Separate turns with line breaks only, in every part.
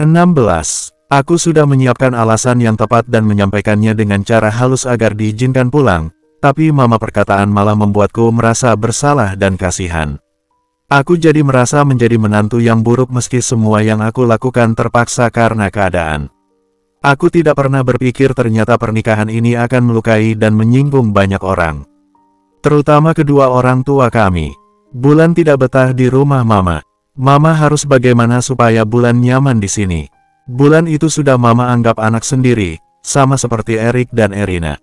16. Aku sudah menyiapkan alasan yang tepat dan menyampaikannya dengan cara halus agar diizinkan pulang, tapi mama perkataan malah membuatku merasa bersalah dan kasihan. Aku jadi merasa menjadi menantu yang buruk meski semua yang aku lakukan terpaksa karena keadaan. Aku tidak pernah berpikir ternyata pernikahan ini akan melukai dan menyinggung banyak orang. Terutama kedua orang tua kami. Bulan tidak betah di rumah mama. Mama harus bagaimana supaya Bulan nyaman di sini. Bulan itu sudah mama anggap anak sendiri, sama seperti Erik dan Erina.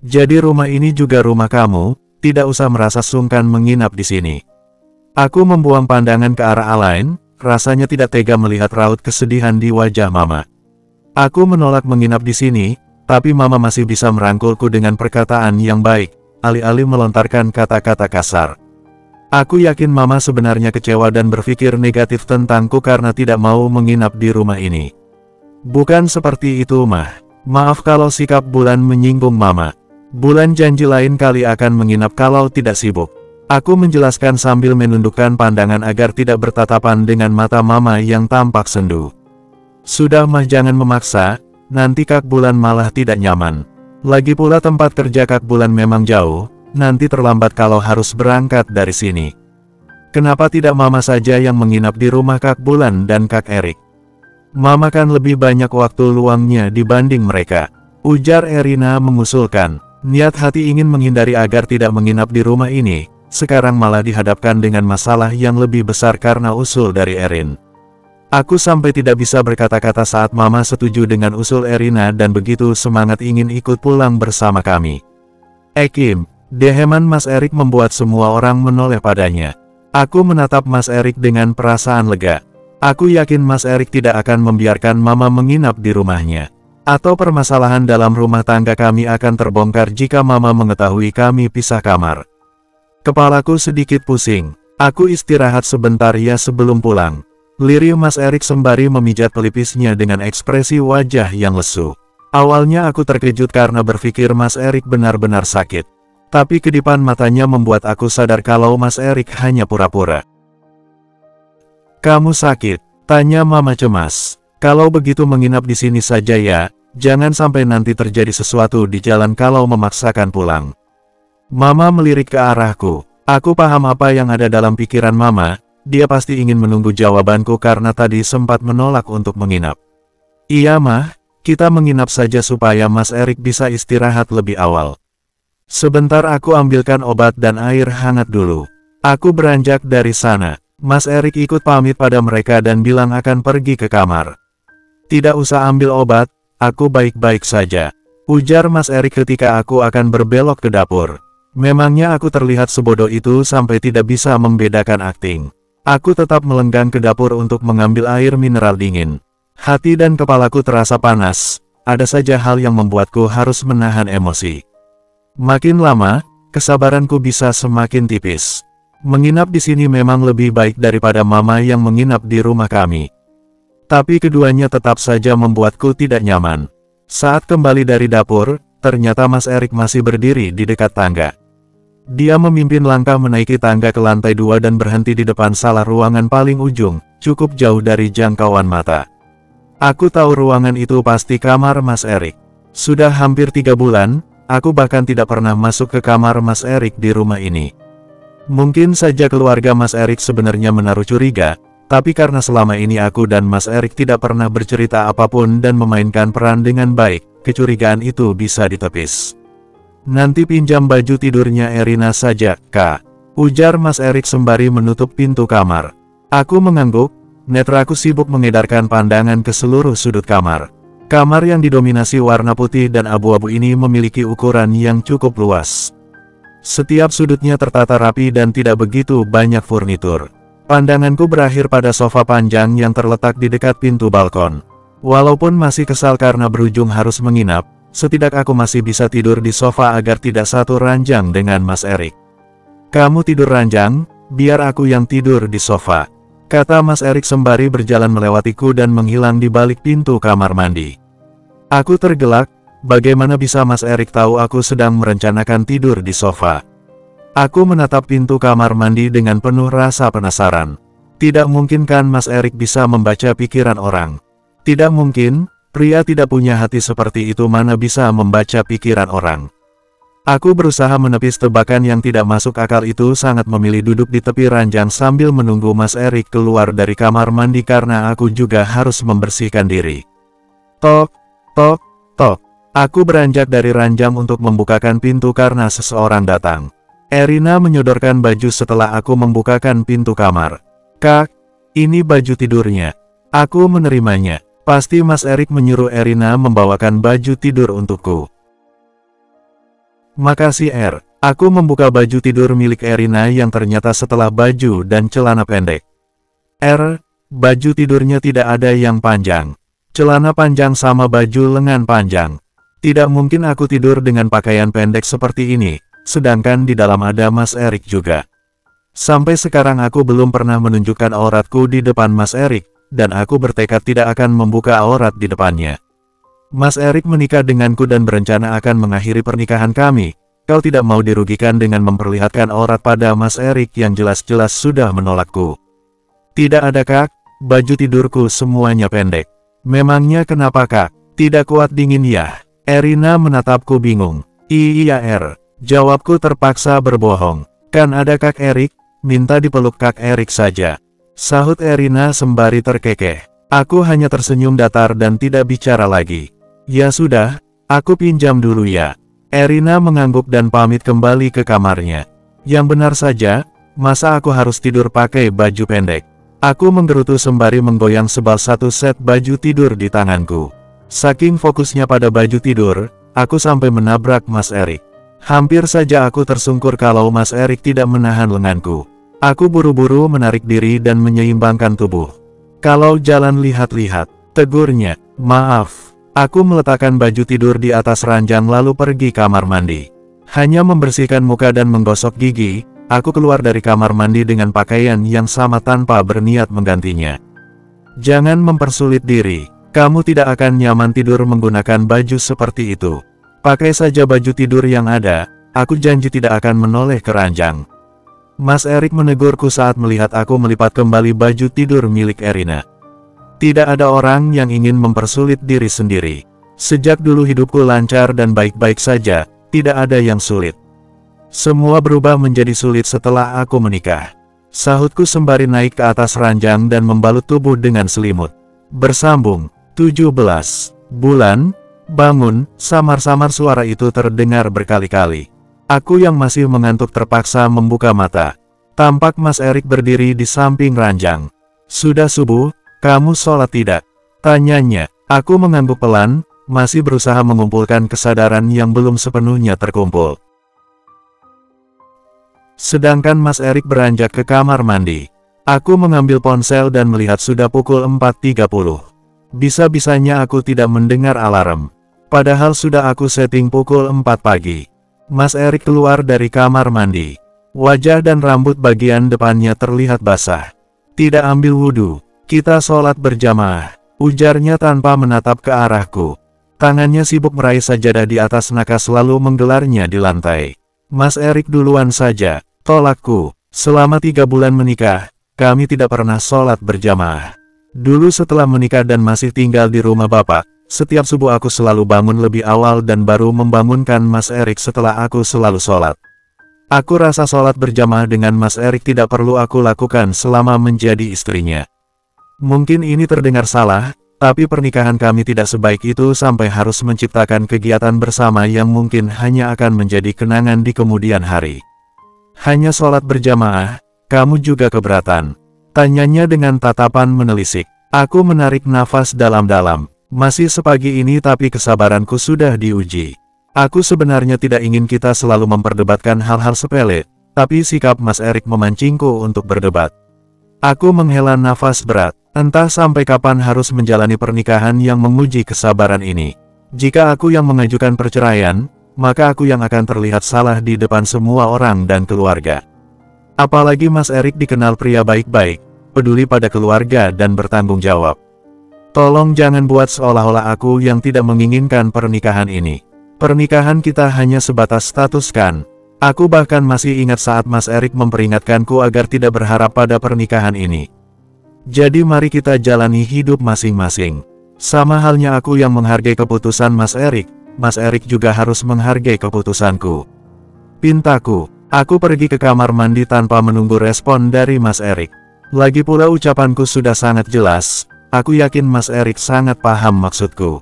Jadi rumah ini juga rumah kamu, tidak usah merasa sungkan menginap di sini. Aku membuang pandangan ke arah Alain, rasanya tidak tega melihat raut kesedihan di wajah mama. Aku menolak menginap di sini, tapi mama masih bisa merangkulku dengan perkataan yang baik, alih-alih melontarkan kata-kata kasar. Aku yakin mama sebenarnya kecewa dan berpikir negatif tentangku karena tidak mau menginap di rumah ini. Bukan seperti itu mah. Maaf kalau sikap Bulan menyinggung mama. Bulan janji lain kali akan menginap kalau tidak sibuk. Aku menjelaskan sambil menundukkan pandangan agar tidak bertatapan dengan mata mama yang tampak sendu. Sudah mah jangan memaksa, nanti Kak Bulan malah tidak nyaman. Lagi pula tempat kerja Kak Bulan memang jauh. Nanti terlambat kalau harus berangkat dari sini. Kenapa tidak mama saja yang menginap di rumah Kak Bulan dan Kak Erik? Mama kan lebih banyak waktu luangnya dibanding mereka. Ujar Erina mengusulkan. Niat hati ingin menghindari agar tidak menginap di rumah ini, sekarang malah dihadapkan dengan masalah yang lebih besar karena usul dari Erin. Aku sampai tidak bisa berkata-kata saat mama setuju dengan usul Erina dan begitu semangat ingin ikut pulang bersama kami. Kim. Deheman Mas Erik membuat semua orang menoleh padanya. Aku menatap Mas Erik dengan perasaan lega. Aku yakin Mas Erik tidak akan membiarkan mama menginap di rumahnya. Atau permasalahan dalam rumah tangga kami akan terbongkar jika mama mengetahui kami pisah kamar. Kepalaku sedikit pusing. Aku istirahat sebentar ya sebelum pulang. Lirih Mas Erik sembari memijat pelipisnya dengan ekspresi wajah yang lesu. Awalnya aku terkejut karena berpikir Mas Erik benar-benar sakit. Tapi kedipan matanya membuat aku sadar kalau Mas Erik hanya pura-pura. Kamu sakit? Tanya mama cemas. Kalau begitu menginap di sini saja ya, jangan sampai nanti terjadi sesuatu di jalan kalau memaksakan pulang. Mama melirik ke arahku. Aku paham apa yang ada dalam pikiran mama, dia pasti ingin menunggu jawabanku karena tadi sempat menolak untuk menginap. Iya mah, kita menginap saja supaya Mas Erik bisa istirahat lebih awal. Sebentar aku ambilkan obat dan air hangat dulu. Aku beranjak dari sana. Mas Erik ikut pamit pada mereka dan bilang akan pergi ke kamar. Tidak usah ambil obat, aku baik-baik saja. Ujar Mas Erik ketika aku akan berbelok ke dapur. Memangnya aku terlihat sebodoh itu sampai tidak bisa membedakan akting. Aku tetap melenggang ke dapur untuk mengambil air mineral dingin. Hati dan kepalaku terasa panas. Ada saja hal yang membuatku harus menahan emosi. Makin lama, kesabaranku bisa semakin tipis. Menginap di sini memang lebih baik daripada mama yang menginap di rumah kami. Tapi keduanya tetap saja membuatku tidak nyaman. Saat kembali dari dapur, ternyata Mas Erik masih berdiri di dekat tangga. Dia memimpin langkah menaiki tangga ke lantai 2 dan berhenti di depan salah ruangan paling ujung, cukup jauh dari jangkauan mata. Aku tahu ruangan itu pasti kamar Mas Erik. Sudah hampir 3 bulan, aku bahkan tidak pernah masuk ke kamar Mas Erik di rumah ini. Mungkin saja keluarga Mas Erik sebenarnya menaruh curiga, tapi karena selama ini aku dan Mas Erik tidak pernah bercerita apapun dan memainkan peran dengan baik, kecurigaan itu bisa ditepis. Nanti pinjam baju tidurnya Erina saja, Kak. Ujar Mas Erik sembari menutup pintu kamar. Aku mengangguk, netraku sibuk mengedarkan pandangan ke seluruh sudut kamar. Kamar yang didominasi warna putih dan abu-abu ini memiliki ukuran yang cukup luas. Setiap sudutnya tertata rapi dan tidak begitu banyak furnitur. Pandanganku berakhir pada sofa panjang yang terletak di dekat pintu balkon. Walaupun masih kesal karena berujung harus menginap, setidak aku masih bisa tidur di sofa agar tidak satu ranjang dengan Mas Erik. Kamu tidur ranjang, biar aku yang tidur di sofa, kata Mas Erik sembari berjalan melewatiku dan menghilang di balik pintu kamar mandi. Aku tergelak, bagaimana bisa Mas Erik tahu aku sedang merencanakan tidur di sofa? Aku menatap pintu kamar mandi dengan penuh rasa penasaran. Tidak mungkin kan Mas Erik bisa membaca pikiran orang. Tidak mungkin, pria tidak punya hati seperti itu mana bisa membaca pikiran orang. Aku berusaha menepis tebakan yang tidak masuk akal itu sangat memilih duduk di tepi ranjang sambil menunggu Mas Erik keluar dari kamar mandi karena aku juga harus membersihkan diri. Tok, tok, tok. Aku beranjak dari ranjang untuk membukakan pintu karena seseorang datang. Erina menyodorkan baju setelah aku membukakan pintu kamar. Kak, ini baju tidurnya. Aku menerimanya. Pasti Mas Erik menyuruh Erina membawakan baju tidur untukku. Makasih Er. Aku membuka baju tidur milik Erina yang ternyata setelah baju dan celana pendek. Er, baju tidurnya tidak ada yang panjang. Celana panjang sama baju lengan panjang. Tidak mungkin aku tidur dengan pakaian pendek seperti ini, sedangkan di dalam ada Mas Erik juga. Sampai sekarang aku belum pernah menunjukkan auratku di depan Mas Erik, dan aku bertekad tidak akan membuka aurat di depannya. Mas Erik menikah denganku dan berencana akan mengakhiri pernikahan kami. Kau tidak mau dirugikan dengan memperlihatkan aurat pada Mas Erik yang jelas-jelas sudah menolakku. Tidak ada kak, baju tidurku semuanya pendek. Memangnya kenapa kak? Tidak kuat dingin ya? Erina menatapku bingung. Iya Er, jawabku terpaksa berbohong. Kan ada kak Erik, minta dipeluk kak Erik saja. Sahut Erina sembari terkekeh. Aku hanya tersenyum datar dan tidak bicara lagi. Ya sudah, aku pinjam dulu ya. Erina mengangguk dan pamit kembali ke kamarnya. Yang benar saja, masa aku harus tidur pakai baju pendek? Aku menggerutu sembari menggoyang sebal satu set baju tidur di tanganku. Saking fokusnya pada baju tidur, aku sampai menabrak Mas Erik. Hampir saja aku tersungkur kalau Mas Erik tidak menahan lenganku. Aku buru-buru menarik diri dan menyeimbangkan tubuh. Kalau jalan lihat-lihat, tegurnya, maaf. Aku meletakkan baju tidur di atas ranjang lalu pergi kamar mandi. Hanya membersihkan muka dan menggosok gigi, aku keluar dari kamar mandi dengan pakaian yang sama tanpa berniat menggantinya. Jangan mempersulit diri, kamu tidak akan nyaman tidur menggunakan baju seperti itu. Pakai saja baju tidur yang ada, aku janji tidak akan menoleh ke ranjang. Mas Erik menegurku saat melihat aku melipat kembali baju tidur milik Erina. Tidak ada orang yang ingin mempersulit diri sendiri. Sejak dulu hidupku lancar dan baik-baik saja, tidak ada yang sulit. Semua berubah menjadi sulit setelah aku menikah. Sahutku sembari naik ke atas ranjang dan membalut tubuh dengan selimut. Bersambung, 17 bulan, bangun, samar-samar suara itu terdengar berkali-kali. Aku yang masih mengantuk terpaksa membuka mata. Tampak Mas Erik berdiri di samping ranjang. Sudah subuh? Kamu sholat tidak? Tanyanya. Aku mengangguk pelan, masih berusaha mengumpulkan kesadaran yang belum sepenuhnya terkumpul. Sedangkan Mas Erik beranjak ke kamar mandi. Aku mengambil ponsel dan melihat sudah pukul 4.30. Bisa-bisanya aku tidak mendengar alarm. Padahal sudah aku setting pukul 4 pagi. Mas Erik keluar dari kamar mandi. Wajah dan rambut bagian depannya terlihat basah. Tidak ambil wudhu. Kita sholat berjamaah, ujarnya tanpa menatap ke arahku. Tangannya sibuk meraih sajadah di atas nakas lalu menggelarnya di lantai. Mas Erik duluan saja, tolakku. Selama 3 bulan menikah, kami tidak pernah sholat berjamaah. Dulu setelah menikah dan masih tinggal di rumah bapak, setiap subuh aku selalu bangun lebih awal dan baru membangunkan Mas Erik setelah aku selalu sholat. Aku rasa sholat berjamaah dengan Mas Erik tidak perlu aku lakukan selama menjadi istrinya. Mungkin ini terdengar salah, tapi pernikahan kami tidak sebaik itu sampai harus menciptakan kegiatan bersama yang mungkin hanya akan menjadi kenangan di kemudian hari. Hanya sholat berjamaah, kamu juga keberatan? Tanyanya dengan tatapan menelisik. Aku menarik nafas dalam-dalam. Masih sepagi ini tapi kesabaranku sudah diuji. Aku sebenarnya tidak ingin kita selalu memperdebatkan hal-hal sepele, tapi sikap Mas Erik memancingku untuk berdebat. Aku menghela nafas berat. Entah sampai kapan harus menjalani pernikahan yang menguji kesabaran ini. Jika aku yang mengajukan perceraian, maka aku yang akan terlihat salah di depan semua orang dan keluarga. Apalagi Mas Erik dikenal pria baik-baik, peduli pada keluarga dan bertanggung jawab. Tolong jangan buat seolah-olah aku yang tidak menginginkan pernikahan ini. Pernikahan kita hanya sebatas status kan. Aku bahkan masih ingat saat Mas Erik memperingatkanku agar tidak berharap pada pernikahan ini. Jadi mari kita jalani hidup masing-masing. Sama halnya aku yang menghargai keputusan Mas Erik, Mas Erik juga harus menghargai keputusanku. Pintaku. Aku pergi ke kamar mandi tanpa menunggu respon dari Mas Erik. Lagi pula ucapanku sudah sangat jelas, aku yakin Mas Erik sangat paham maksudku.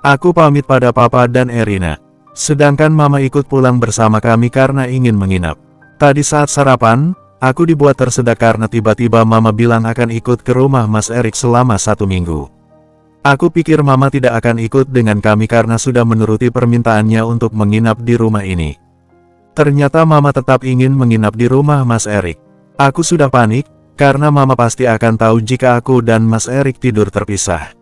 Aku pamit pada Papa dan Erina. Sedangkan Mama ikut pulang bersama kami karena ingin menginap. Tadi saat sarapan, aku dibuat tersedak karena tiba-tiba Mama bilang akan ikut ke rumah Mas Erik selama 1 minggu. Aku pikir Mama tidak akan ikut dengan kami karena sudah menuruti permintaannya untuk menginap di rumah ini. Ternyata Mama tetap ingin menginap di rumah Mas Erik. Aku sudah panik, karena Mama pasti akan tahu jika aku dan Mas Erik tidur terpisah.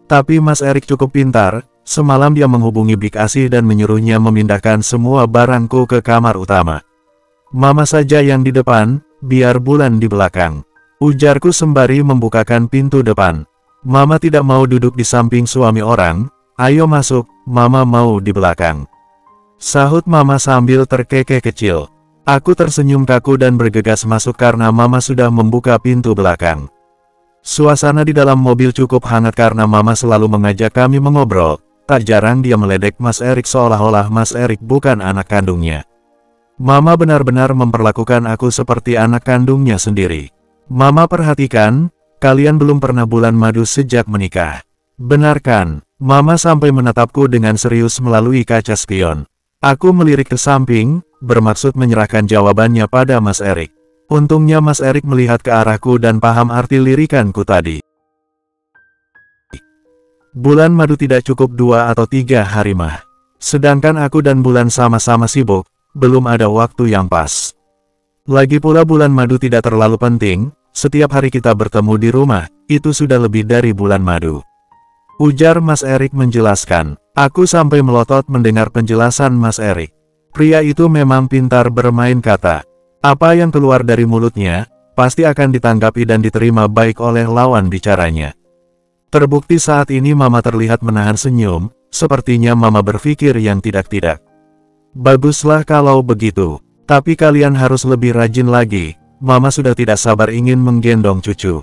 Tapi Mas Erik cukup pintar, semalam dia menghubungi Big Asih dan menyuruhnya memindahkan semua barangku ke kamar utama. Mama saja yang di depan, biar Bulan di belakang. Ujarku sembari membukakan pintu depan. Mama tidak mau duduk di samping suami orang, ayo masuk, Mama mau di belakang. Sahut Mama sambil terkekeh kecil. Aku tersenyum kaku dan bergegas masuk karena Mama sudah membuka pintu belakang. Suasana di dalam mobil cukup hangat karena Mama selalu mengajak kami mengobrol. Tak jarang dia meledek Mas Erik seolah-olah Mas Erik bukan anak kandungnya. Mama benar-benar memperlakukan aku seperti anak kandungnya sendiri. Mama perhatikan, kalian belum pernah bulan madu sejak menikah. Benarkan? Mama sampai menatapku dengan serius melalui kaca spion. Aku melirik ke samping, bermaksud menyerahkan jawabannya pada Mas Erik. Untungnya Mas Erik melihat ke arahku dan paham arti lirikanku tadi. Bulan madu tidak cukup 2 atau 3 hari mah. Sedangkan aku dan Bulan sama-sama sibuk, belum ada waktu yang pas. Lagi pula bulan madu tidak terlalu penting, setiap hari kita bertemu di rumah, itu sudah lebih dari bulan madu. Ujar Mas Erik menjelaskan. Aku sampai melotot mendengar penjelasan Mas Erik. Pria itu memang pintar bermain kata. Apa yang keluar dari mulutnya, pasti akan ditanggapi dan diterima baik oleh lawan bicaranya. Terbukti saat ini Mama terlihat menahan senyum, sepertinya Mama berpikir yang tidak-tidak. Baguslah kalau begitu, tapi kalian harus lebih rajin lagi, Mama sudah tidak sabar ingin menggendong cucu.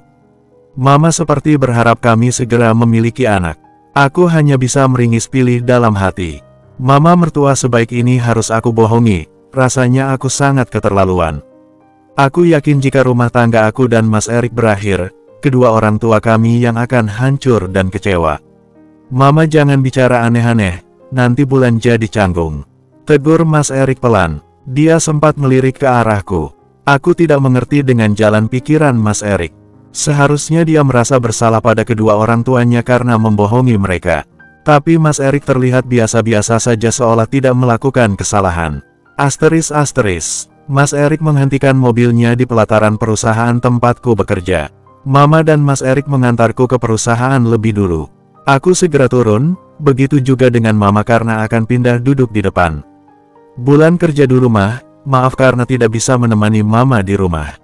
Mama seperti berharap kami segera memiliki anak. Aku hanya bisa meringis pilih dalam hati. Mama mertua sebaik ini harus aku bohongi, rasanya aku sangat keterlaluan. Aku yakin jika rumah tangga aku dan Mas Erik berakhir, kedua orang tua kami yang akan hancur dan kecewa. Mama jangan bicara aneh-aneh, nanti Bulan jadi canggung. Tegur Mas Erik pelan. Dia sempat melirik ke arahku. Aku tidak mengerti dengan jalan pikiran Mas Erik. Seharusnya dia merasa bersalah pada kedua orang tuanya karena membohongi mereka. Tapi Mas Erik terlihat biasa-biasa saja seolah tidak melakukan kesalahan. Mas Erik menghentikan mobilnya di pelataran perusahaan tempatku bekerja. Mama dan Mas Erik mengantarku ke perusahaan lebih dulu. Aku segera turun, begitu juga dengan Mama karena akan pindah duduk di depan. Bulan kerja dulu mah, maaf karena tidak bisa menemani Mama di rumah.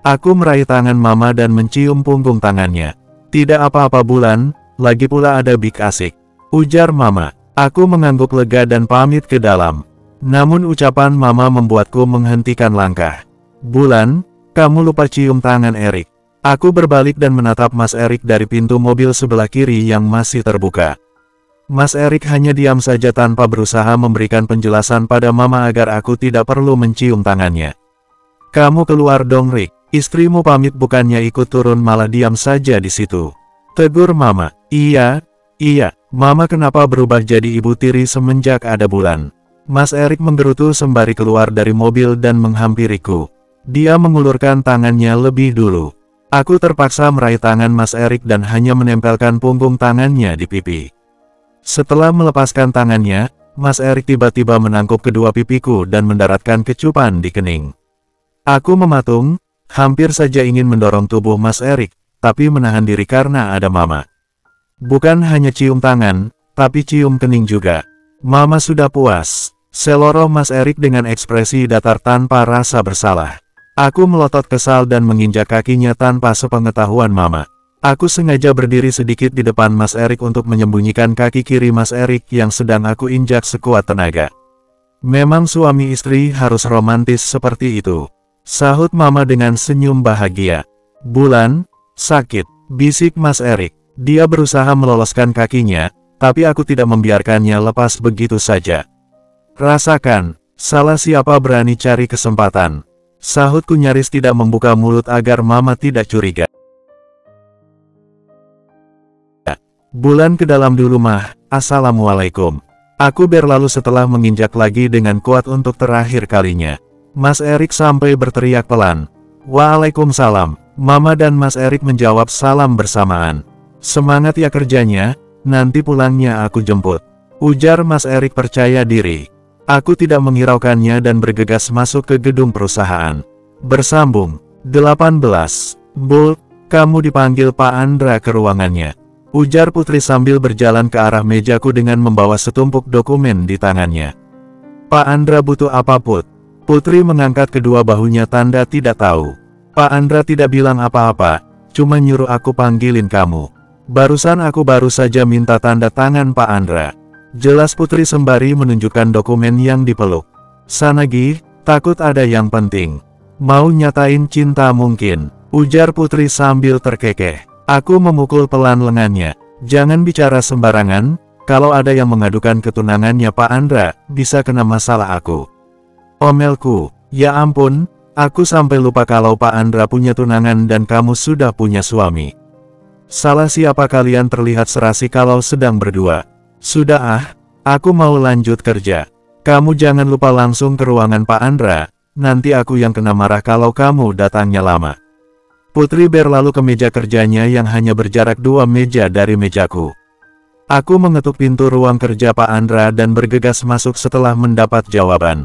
Aku meraih tangan Mama dan mencium punggung tangannya. Tidak apa-apa Bulan, lagi pula ada Big Asik. Ujar Mama. Aku mengangguk lega dan pamit ke dalam. Namun ucapan Mama membuatku menghentikan langkah. Bulan, kamu lupa cium tangan Erik. Aku berbalik dan menatap Mas Erik dari pintu mobil sebelah kiri yang masih terbuka. Mas Erik hanya diam saja tanpa berusaha memberikan penjelasan pada Mama agar aku tidak perlu mencium tangannya. Kamu keluar dong Rick. Istrimu pamit bukannya ikut turun malah diam saja di situ. Tegur Mama. Iya. Mama kenapa berubah jadi ibu tiri semenjak ada Bulan? Mas Erik menggerutu sembari keluar dari mobil dan menghampiriku. Dia mengulurkan tangannya lebih dulu. Aku terpaksa meraih tangan Mas Erik dan hanya menempelkan punggung tangannya di pipi. Setelah melepaskan tangannya, Mas Erik tiba-tiba menangkup kedua pipiku dan mendaratkan kecupan di kening. Aku mematung. Hampir saja ingin mendorong tubuh Mas Erik, tapi menahan diri karena ada Mama. Bukan hanya cium tangan, tapi cium kening juga. Mama sudah puas. Seloroh Mas Erik dengan ekspresi datar tanpa rasa bersalah. Aku melotot kesal dan menginjak kakinya tanpa sepengetahuan Mama. Aku sengaja berdiri sedikit di depan Mas Erik untuk menyembunyikan kaki kiri Mas Erik yang sedang aku injak sekuat tenaga. Memang suami istri harus romantis seperti itu. Sahut Mama dengan senyum bahagia. Bulan, sakit. bisik Mas Erik. Dia berusaha meloloskan kakinya, tapi aku tidak membiarkannya lepas begitu saja. Rasakan, salah siapa berani cari kesempatan. Sahutku nyaris tidak membuka mulut agar Mama tidak curiga. Bulan ke dalam dulu mah, Assalamualaikum. Aku berlalu setelah menginjak lagi dengan kuat untuk terakhir kalinya. Mas Erik sampai berteriak pelan. Waalaikumsalam. Mama dan Mas Erik menjawab salam bersamaan. Semangat ya kerjanya, nanti pulangnya aku jemput. Ujar Mas Erik percaya diri. Aku tidak menghiraukannya dan bergegas masuk ke gedung perusahaan. Bersambung. 18. Bolt, kamu dipanggil Pak Andra ke ruangannya. Ujar Putri sambil berjalan ke arah mejaku dengan membawa setumpuk dokumen di tangannya. Pak Andra butuh apa Put? Putri mengangkat kedua bahunya tanda tidak tahu. Pak Andra tidak bilang apa-apa, cuma nyuruh aku panggilin kamu. Barusan aku baru saja minta tanda tangan Pak Andra. Jelas Putri sembari menunjukkan dokumen yang dipeluk. Sanagi, takut ada yang penting. Mau nyatain cinta mungkin, ujar Putri sambil terkekeh. Aku memukul pelan lengannya. Jangan bicara sembarangan, kalau ada yang mengadukan ketunangannya Pak Andra, bisa kena masalah aku. Omelku, ya ampun. Aku sampai lupa kalau Pak Andra punya tunangan dan kamu sudah punya suami. Salah siapa kalian terlihat serasi kalau sedang berdua. Sudah aku mau lanjut kerja. Kamu jangan lupa langsung ke ruangan Pak Andra, nanti aku yang kena marah kalau kamu datangnya lama. Putri berlalu ke meja kerjanya yang hanya berjarak 2 meja dari mejaku. Aku mengetuk pintu ruang kerja Pak Andra dan bergegas masuk setelah mendapat jawaban.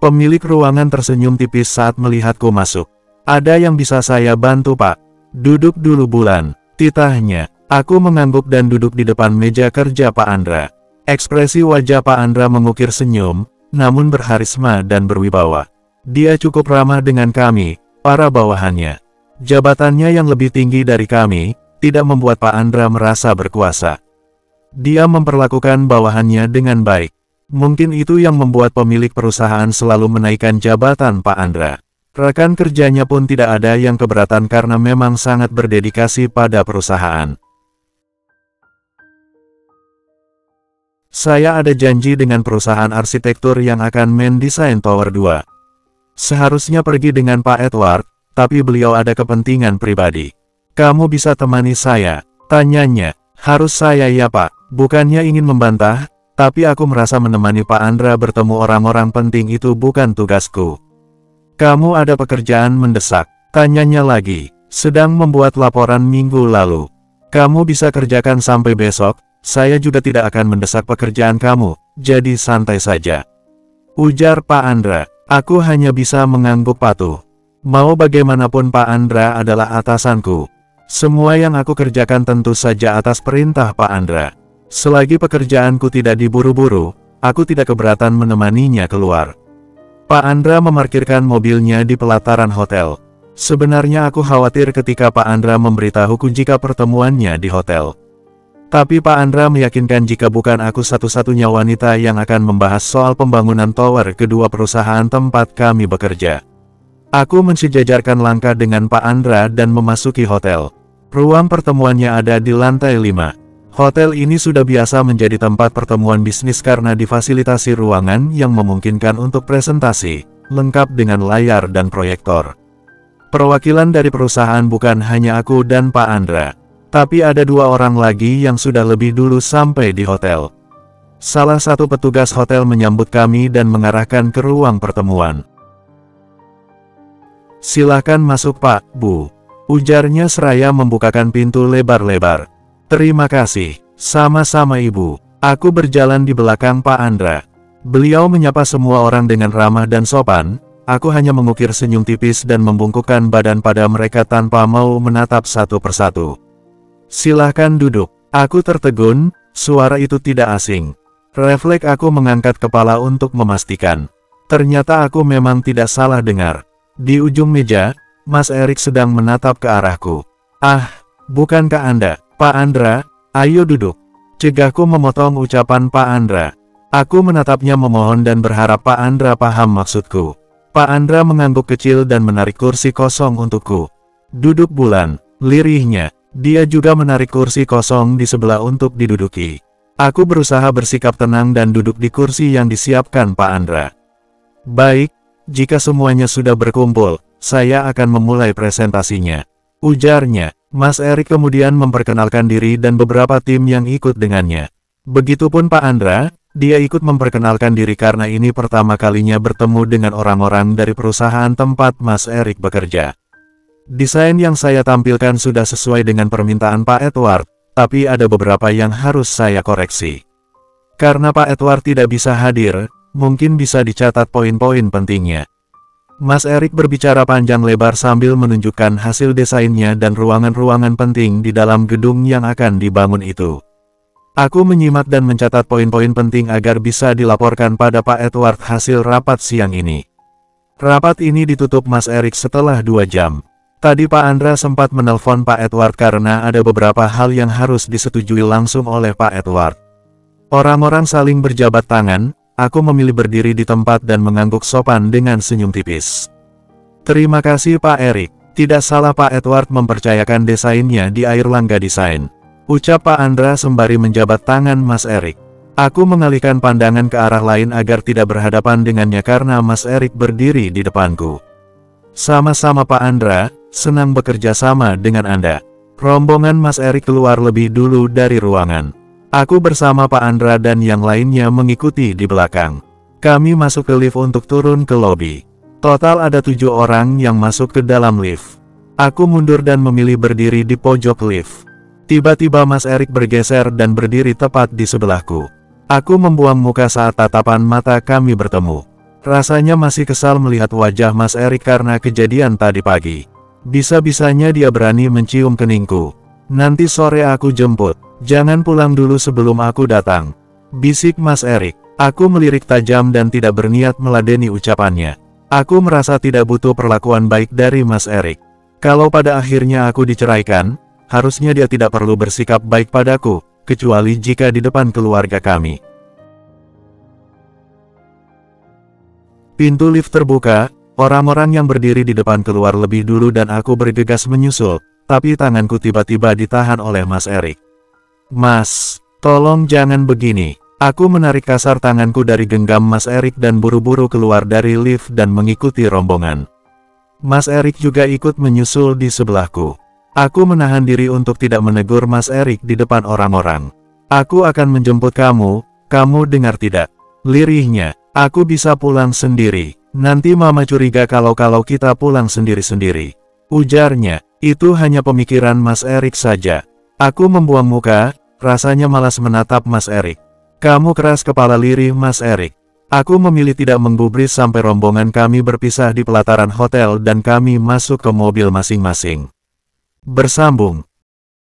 Pemilik ruangan tersenyum tipis saat melihatku masuk. Ada yang bisa saya bantu Pak? Duduk dulu Bulan, titahnya. Aku mengangguk dan duduk di depan meja kerja Pak Andra. Ekspresi wajah Pak Andra mengukir senyum, namun berharisma dan berwibawa. Dia cukup ramah dengan kami, para bawahannya. Jabatannya yang lebih tinggi dari kami, tidak membuat Pak Andra merasa berkuasa. Dia memperlakukan bawahannya dengan baik. Mungkin itu yang membuat pemilik perusahaan selalu menaikkan jabatan Pak Andra. Rekan kerjanya pun tidak ada yang keberatan karena memang sangat berdedikasi pada perusahaan. Saya ada janji dengan perusahaan arsitektur yang akan mendesain Tower 2. Seharusnya pergi dengan Pak Edward, tapi beliau ada kepentingan pribadi. Kamu bisa temani saya? Tanyanya. Harus saya ya Pak, bukannya ingin membantah, tapi aku merasa menemani Pak Andra bertemu orang-orang penting itu bukan tugasku. Kamu ada pekerjaan mendesak? Tanyanya lagi. Sedang membuat laporan minggu lalu. Kamu bisa kerjakan sampai besok, saya juga tidak akan mendesak pekerjaan kamu, jadi santai saja. Ujar Pak Andra. Aku hanya bisa mengangguk patuh. Mau bagaimanapun Pak Andra adalah atasanku. Semua yang aku kerjakan tentu saja atas perintah Pak Andra. Selagi pekerjaanku tidak diburu-buru, aku tidak keberatan menemaninya keluar. Pak Andra memarkirkan mobilnya di pelataran hotel. Sebenarnya aku khawatir ketika Pak Andra memberitahuku jika pertemuannya di hotel. Tapi Pak Andra meyakinkan jika bukan aku satu-satunya wanita yang akan membahas soal pembangunan tower kedua perusahaan tempat kami bekerja. Aku mensejajarkan langkah dengan Pak Andra dan memasuki hotel. Ruang pertemuannya ada di lantai 5. Hotel ini sudah biasa menjadi tempat pertemuan bisnis karena difasilitasi ruangan yang memungkinkan untuk presentasi, lengkap dengan layar dan proyektor. Perwakilan dari perusahaan bukan hanya aku dan Pak Andra, tapi ada 2 orang lagi yang sudah lebih dulu sampai di hotel. Salah satu petugas hotel menyambut kami dan mengarahkan ke ruang pertemuan. Silakan masuk Pak, Bu. Ujarnya seraya membukakan pintu lebar-lebar. Terima kasih, sama-sama Ibu. Aku berjalan di belakang Pak Andra. Beliau menyapa semua orang dengan ramah dan sopan, aku hanya mengukir senyum tipis dan membungkukkan badan pada mereka tanpa mau menatap satu persatu. Silahkan duduk. Aku tertegun, suara itu tidak asing. Refleks aku mengangkat kepala untuk memastikan. Ternyata aku memang tidak salah dengar. Di ujung meja, Mas Erik sedang menatap ke arahku. Ah, bukankah Anda? Pak Andra, ayo duduk. Cegahku memotong ucapan Pak Andra. Aku menatapnya memohon dan berharap Pak Andra paham maksudku. Pak Andra mengangguk kecil dan menarik kursi kosong untukku. Duduk Bulan, lirihnya. Dia juga menarik kursi kosong di sebelah untuk diduduki. Aku berusaha bersikap tenang dan duduk di kursi yang disiapkan Pak Andra. Baik, jika semuanya sudah berkumpul, saya akan memulai presentasinya. Ujarnya. Mas Erik kemudian memperkenalkan diri dan beberapa tim yang ikut dengannya. Begitupun Pak Andra, dia ikut memperkenalkan diri karena ini pertama kalinya bertemu dengan orang-orang dari perusahaan tempat Mas Erik bekerja. Desain yang saya tampilkan sudah sesuai dengan permintaan Pak Edward, tapi ada beberapa yang harus saya koreksi. Karena Pak Edward tidak bisa hadir, mungkin bisa dicatat poin-poin pentingnya. Mas Erik berbicara panjang lebar sambil menunjukkan hasil desainnya dan ruangan-ruangan penting di dalam gedung yang akan dibangun itu. Aku menyimak dan mencatat poin-poin penting agar bisa dilaporkan pada Pak Edward hasil rapat siang ini. Rapat ini ditutup Mas Erik setelah 2 jam. Tadi Pak Andra sempat menelpon Pak Edward karena ada beberapa hal yang harus disetujui langsung oleh Pak Edward. Orang-orang saling berjabat tangan. Aku memilih berdiri di tempat dan mengangguk sopan dengan senyum tipis. Terima kasih Pak Erik. Tidak salah Pak Edward mempercayakan desainnya di Airlangga Desain. Ucap Pak Andra sembari menjabat tangan Mas Erik. Aku mengalihkan pandangan ke arah lain agar tidak berhadapan dengannya karena Mas Erik berdiri di depanku. Sama-sama Pak Andra, senang bekerja sama dengan Anda. Rombongan Mas Erik keluar lebih dulu dari ruangan. Aku bersama Pak Andra dan yang lainnya mengikuti di belakang. Kami masuk ke lift untuk turun ke lobi. Total ada 7 orang yang masuk ke dalam lift. Aku mundur dan memilih berdiri di pojok lift. Tiba-tiba Mas Erik bergeser dan berdiri tepat di sebelahku. Aku membuang muka saat tatapan mata kami bertemu. Rasanya masih kesal melihat wajah Mas Erik karena kejadian tadi pagi. Bisa-bisanya dia berani mencium keningku. Nanti sore aku jemput. Jangan pulang dulu sebelum aku datang. Bisik Mas Erik. Aku melirik tajam dan tidak berniat meladeni ucapannya. Aku merasa tidak butuh perlakuan baik dari Mas Erik. Kalau pada akhirnya aku diceraikan, harusnya dia tidak perlu bersikap baik padaku, kecuali jika di depan keluarga kami. Pintu lift terbuka, orang-orang yang berdiri di depan keluar lebih dulu dan aku bergegas menyusul, tapi tanganku tiba-tiba ditahan oleh Mas Erik. Mas, tolong jangan begini. Aku menarik kasar tanganku dari genggam Mas Erik dan buru-buru keluar dari lift dan mengikuti rombongan. Mas Erik juga ikut menyusul di sebelahku. Aku menahan diri untuk tidak menegur Mas Erik di depan orang-orang. Aku akan menjemput kamu, kamu dengar tidak? Lirihnya, aku bisa pulang sendiri. Nanti Mama curiga kalau kita pulang sendiri-sendiri. Ujarnya, itu hanya pemikiran Mas Erik saja. Aku membuang muka. Rasanya malas menatap Mas Erik. Kamu keras kepala lirih Mas Erik. Aku memilih tidak menggubris sampai rombongan kami berpisah di pelataran hotel dan kami masuk ke mobil masing-masing. Bersambung.